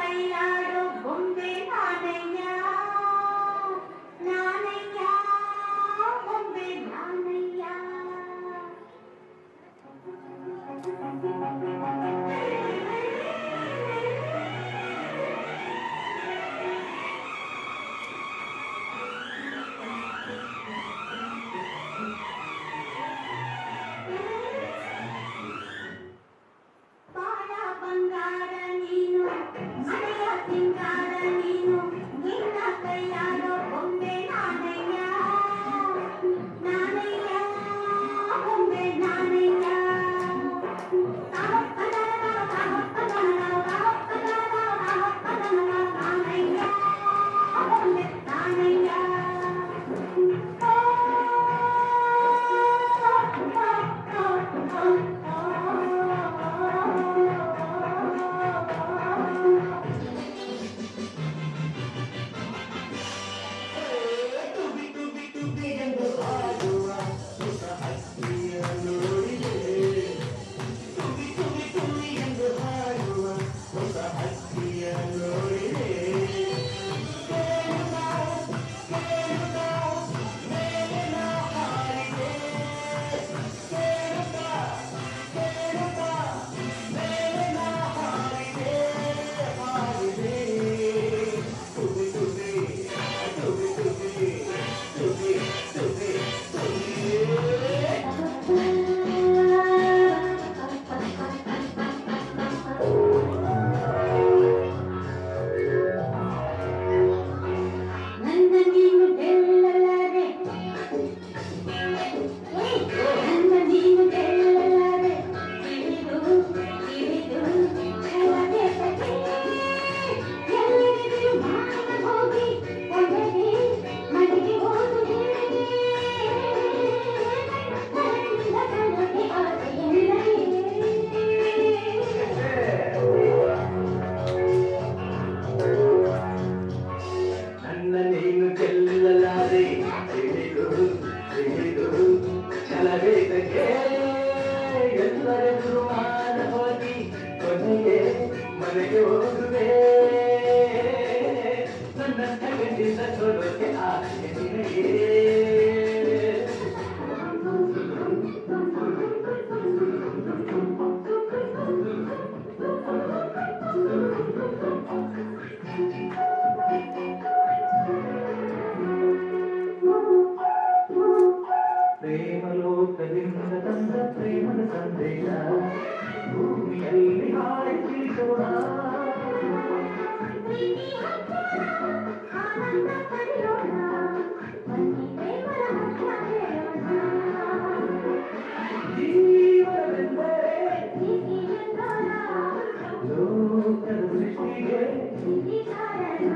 ಕೈಯಾಡೋ ಬೊಂಬೆ ನಾನಯ್ಯ ನಾನಯ್ಯ ಬೊಂಬೆ ನಾನಯ್ಯ. ಬಾಳ ಬಂಗಾರ ನೀನು ಮನೆಯ ಸಿಂಗಾರ ನೀನು ನಿನ್ನ ಕೈಯಾಡೋ ಬೊಂಬೆ ನಾನಯ್ಯ ನಾನಯ್ಯ ಬೊಂಬೆ ನಾನಯ್ಯ. ನಾನಯ್ಯ ಬೊಂಬೆ ನಾನಯ್ಯ. ನನ್ನ ನೀನು ಗೆಲ್ಲಲಾರೆ ನನ್ನ ನೀನು ಗೆಲ್ಲಲಾರೆ ಇಳಿದು ಇಳಿದು ಕೆಳಗೆ ತಗೆ ಎಲ್ಲಿಗೆ ಮಾನ ಹೋಗಿ ಒಳಗೆ ಮನೆಗೆ ಹೋಗುವೆ ನನ್ನಿಂದ ಕಣಗೆ ಆಸೆಯಿಲ್ಲವೇ. ನನ್ನ ನೀನು ಗೆಲ್ಲಲಾರೆ ತಿಳಿದು ತಿಳಿದು ಛಲವೇದಕ್ಕೆ ಎಲ್ಲರೆದುರು ಮಾನ ಹೋಗಿ ಕೊನೆಗೆ ಮನೆಗೆ ಹೋಗುವೆ ನನ್ನ ತಗಡಿದ ಕೊಡೋಕೆ ಆಸೆ ನಿನಗೆ. ಪ್ರೇಮಲೋಕದಿಂದ ತಂದ ಪ್ರೇಮದ ಸಂದೇಶ ಭೂಮಿಯಲ್ಲಿ ಹಾಡಿ ತಿಳಿಸೋಣ. ಪ್ರೀತಿ ಹಬ್ಬ ಆನಂದ ಪಡೆಯೋಣ ಬನ್ನಿ ಪ್ರೇಮದ ಹಬ್ಬ ಹೇಳೋಣ. ಜೀವನವೆಂದರೆ ಪ್ರೀತಿ ಎಂದೋಣ ಲೋಕದ ಸೃಷ್ಟಿಗೆ ಪ್ರೀತಿ ಕಾರಣ